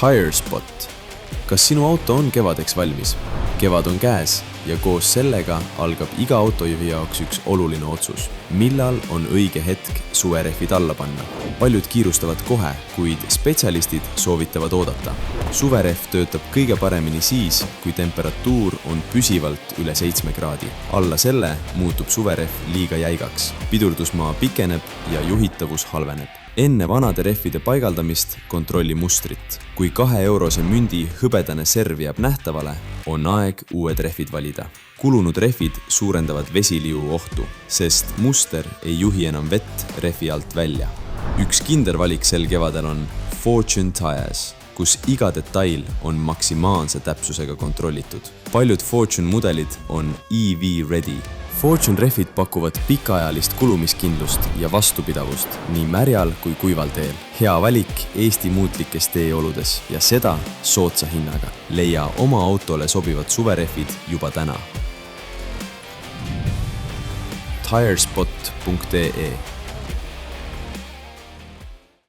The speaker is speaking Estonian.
TireSpot. Kas sinu auto on kevadeks valmis? Kevad on käes ja koos sellega algab iga autojuhi jaoks üks oluline otsus. Millal on õige hetk suverehvid alla panna? Paljud kiirustavad kohe, kuid spetsialistid soovitavad oodata. Suverehv töötab kõige paremini siis, kui temperatuur on püsivalt üle 7 kraadi. Alla selle muutub suverehv liiga jäigaks. Pidurdusmaa pikeneb ja juhitavus halveneb. Enne vanade rehvide paigaldamist kontrolli mustrit. Kui 2-eurose mündi hõbedane serv jääb nähtavale, on aeg uued rehvid valida. Kulunud rehvid suurendavad vesiliu ohtu, sest muster ei juhi enam vett rehvi alt välja. Üks kindel valik sel kevadel on Fortune Tires, kus iga detail on maksimaalse täpsusega kontrollitud. Paljud Fortune mudelid on EV ready. Fortune rehvid pakuvad pikaajalist kulumiskindlust ja vastupidavust nii märjal kui kuival teel. Hea valik Eesti muutlikes teeoludes ja seda soodsa hinnaga. Leia oma autole sobivad suverehvid juba täna. TireSpot.ee